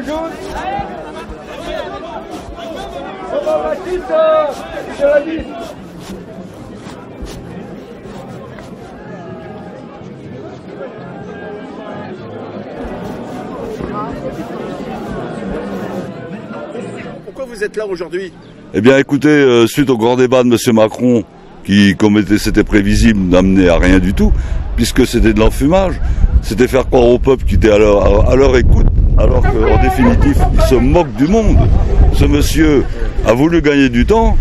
gilets jaunes. On va Baptiste, je l'ai dit. Pourquoi vous êtes là aujourd'hui? Eh bien écoutez, suite au grand débat de M. Macron, qui, comme c'était prévisible, n'amenait à rien du tout, puisque c'était de l'enfumage, c'était faire croire au peuple qui était à leur écoute, alors qu'en définitive, il se moque du monde. Ce monsieur a voulu gagner du temps,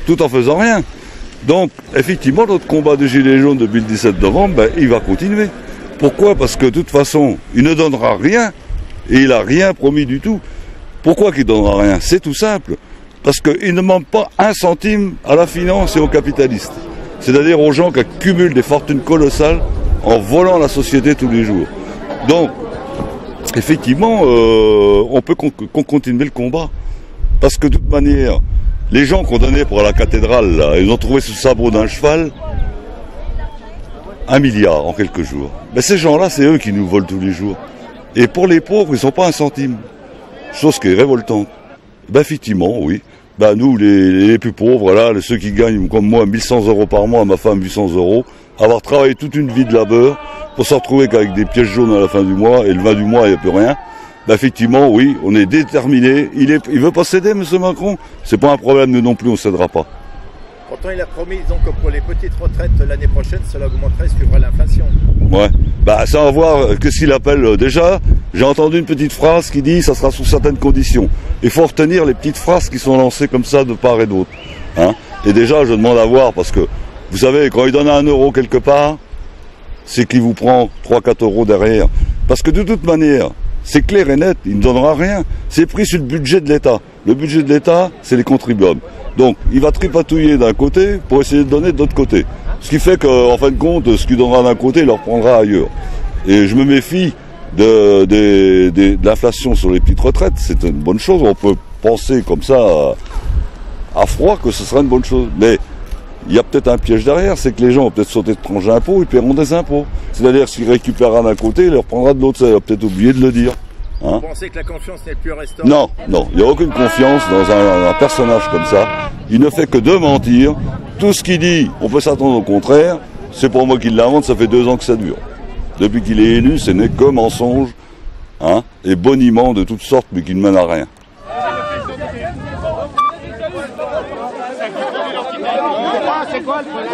tout en faisant rien. Donc, effectivement, notre combat de Gilets jaunes depuis le 17 novembre, ben, il va continuer. Pourquoi? Parce que de toute façon, il ne donnera rien, et il n'a rien promis du tout. Pourquoi qu'il ne donnera rien? C'est tout simple. Parce qu'il ne manque pas un centime à la finance et aux capitalistes. C'est-à-dire aux gens qui accumulent des fortunes colossales en volant la société tous les jours. Donc, effectivement, on peut continuer le combat. Parce que de toute manière, les gens condamnés pour la cathédrale, là, ils ont trouvé sous le sabot d'un cheval 1 milliard en quelques jours. Mais ces gens-là, c'est eux qui nous volent tous les jours. Et pour les pauvres, ils ne sont pas un centime. Chose qui est révoltante. Ben effectivement, oui. Ben nous, les plus pauvres, là, ceux qui gagnent comme moi 1100 € par mois, ma femme 800 €, avoir travaillé toute une vie de labeur pour se retrouver qu'avec des pièces jaunes à la fin du mois, et le 20 du mois, il n'y a plus rien. Ben effectivement, oui, on est déterminé. Il veut pas céder, M. Macron. C'est pas un problème, nous non plus, on ne cédera pas. Pourtant, il a promis, donc, que pour les petites retraites l'année prochaine, cela augmenterait, suivra l'inflation. Ouais. Bah, ça va voir qu'est-ce qu'il appelle. Déjà, j'ai entendu une petite phrase qui dit ça sera sous certaines conditions. Il faut retenir les petites phrases qui sont lancées comme ça de part et d'autre. Hein. Et déjà, je demande à voir parce que, vous savez, quand il donne 1 € quelque part, c'est qu'il vous prend 3-4 € derrière. Parce que de toute manière, c'est clair et net, il ne donnera rien. C'est pris sur le budget de l'État. Le budget de l'État, c'est les contribuables. Donc, il va tripatouiller d'un côté pour essayer de donner de l'autre côté. Ce qui fait qu'en fin de compte, ce qu'il donnera d'un côté, il le reprendra ailleurs. Et je me méfie de l'inflation sur les petites retraites. C'est une bonne chose. On peut penser comme ça à froid que ce sera une bonne chose. Mais il y a peut-être un piège derrière, c'est que les gens vont peut-être sauter de tranche d'impôts, ils paieront des impôts. C'est-à-dire qu'il récupérera d'un côté, il le reprendra de l'autre. Ça, il va peut-être oublier de le dire. Hein? Vous pensez que la confiance n'est plus restaurée? Non, non, il n'y a aucune confiance dans un personnage comme ça. Il ne fait que de mentir. Tout ce qu'il dit, on peut s'attendre au contraire. C'est pour moi qu'il l'invente, ça fait 2 ans que ça dure. Depuis qu'il est élu, ce n'est que mensonge, hein, et boniment de toutes sortes, mais qui ne mène à rien. C'est quoi le problème?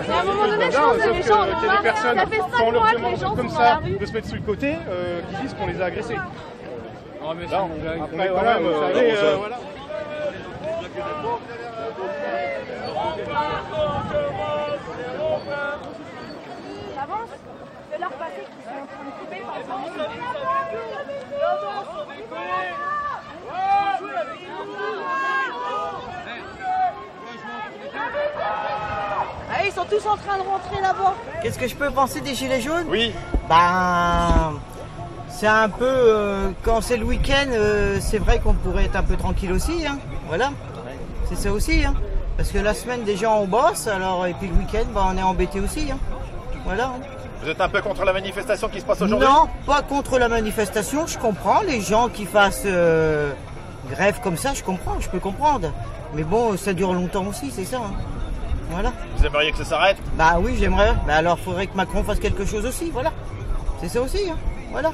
À un moment donné, je pense que les gens en ont marre. Ça fait 5 mois que les gens sont dans la rue. De se mettre sur le côté, qui disent qu'on les a agressés. Non, mais là, après, voilà, vous savez, voilà. Avance, de leur passer qui sont en train de couper par exemple. Ah, ils sont tous en train de rentrer là-bas. Qu'est-ce que je peux penser des gilets jaunes? Oui. Ben, c'est un peu, quand c'est le week-end, c'est vrai qu'on pourrait être un peu tranquille aussi, hein. Voilà, c'est ça aussi, hein. Parce que la semaine déjà on bosse, alors et puis le week-end bah, on est embêté aussi. Hein. Voilà. Hein. Vous êtes un peu contre la manifestation qui se passe aujourd'hui? Non, pas contre la manifestation, je comprends. Les gens qui fassent grève comme ça, je comprends, je peux comprendre. Mais bon, ça dure longtemps aussi, c'est ça. Hein. Voilà. Vous aimeriez que ça s'arrête? Bah oui, j'aimerais. Mais alors, il faudrait que Macron fasse quelque chose aussi, voilà. C'est ça aussi, hein. Voilà.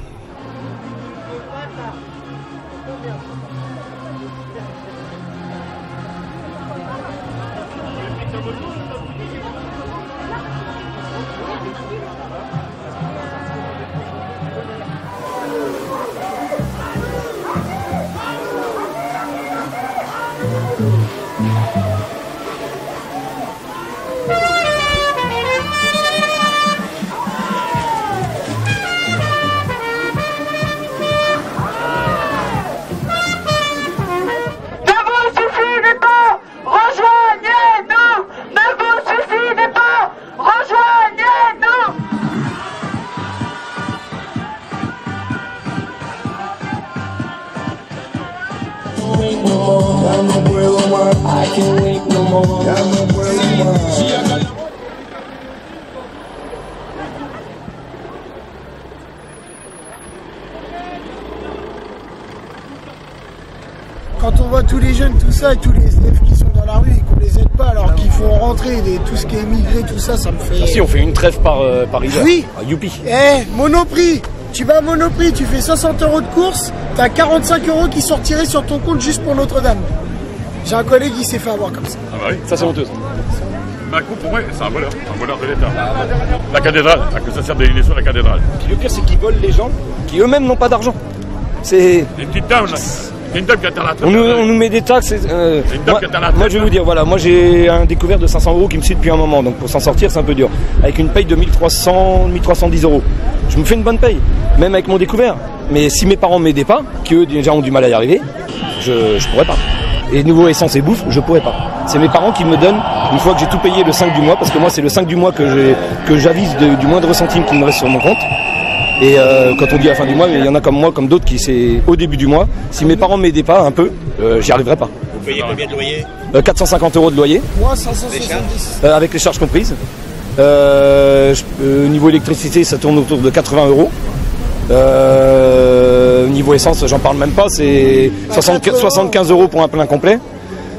Quand on voit tous les jeunes, tout ça, et tous les élèves qui sont dans la rue et qu'on les aide pas, alors qu'ils font rentrer tout ce qui est immigré, tout ça, ça me fait... Ah si, on fait une trêve par hiver. Oui. Ah, youpi. Monoprix. Tu vas à Monoprix, tu fais 60 € de course, t'as 45 € qui sont retirés sur ton compte juste pour Notre-Dame. J'ai un collègue qui s'est fait avoir comme ça. Ah bah oui, ça c'est honteux. Macron, pour moi, c'est un voleur de l'État. La cathédrale, que ça sert d'éliminer sur la cathédrale. Puis le pire, c'est qu'ils volent les gens qui eux-mêmes n'ont pas d'argent. C'est... Une petite dame, là. Une dame qui atteint la retraite. On nous met des taxes. Moi, je vais vous dire, voilà, moi j'ai un découvert de 500 € qui me suit depuis un moment, donc pour s'en sortir, c'est un peu dur. Avec une paye de 1310 €. Je me fais une bonne paye, même avec mon découvert. Mais si mes parents ne m'aidaient pas, qui eux déjà ont du mal à y arriver, je pourrais pas. Et niveau essence et bouffe, je pourrais pas. C'est mes parents qui me donnent, une fois que j'ai tout payé le 5 du mois, parce que moi c'est le 5 du mois que j'avise du moindre centime qui me reste sur mon compte. Et quand on dit à la fin du mois, il y en a comme moi, comme d'autres qui c'est au début du mois. Si mes parents ne m'aidaient pas un peu, j'y arriverais pas. Vous payez combien de loyer? 450 € de loyer. Moi, 570. Avec les charges comprises. Niveau électricité, ça tourne autour de 80 €. Niveau essence, j'en parle même pas, c'est 75 € pour un plein complet.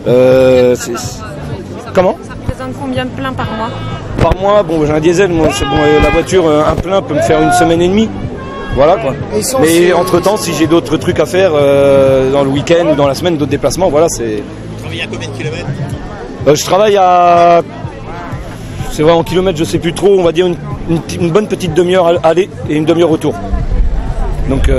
Comment? Ça représente combien de pleins par mois? Par mois, bon, j'ai un diesel, moi, la voiture, un plein peut me faire une semaine et demie. Voilà quoi. Mais entre temps, si j'ai d'autres trucs à faire dans le week-end ou dans la semaine, d'autres déplacements, voilà, c'est. Vous travaillez à combien de kilomètres? Je travaille à. C'est vrai, en kilomètres, je sais plus trop, on va dire une bonne petite demi-heure aller et une demi-heure retour. Donc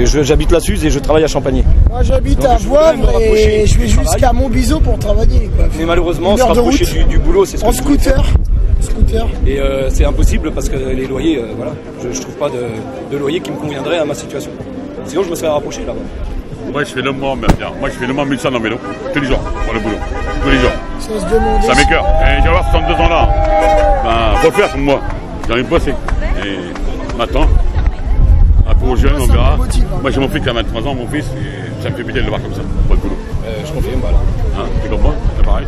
j'habite la Suze et je travaille à Champagny. Moi j'habite à Voivre et je vais jusqu'à Montbiseau pour travailler. Quoi. Mais malheureusement, se rapprocher du boulot, c'est ce que en scooter. Et c'est impossible parce que les loyers, voilà, je trouve pas de loyer qui me conviendrait à ma situation. Sinon je me serais rapproché là-bas. Moi je fais le moins, moi je fais le moins 1100 en vélo, tous les jours, pour le boulot, tous les jours. Ça m'écoeure. Et j'ai avoir 62 ans là. Ben, faut le faire pour moi. J'ai envie de bosser. Et maintenant, après aux jeunes, on verra. Moi j'ai mon fils qui a 23 ans, mon fils, et ça me fait plaisir de le voir comme ça, pour le boulot. Je confirme, voilà. Hein, c'est comme moi, c'est pareil.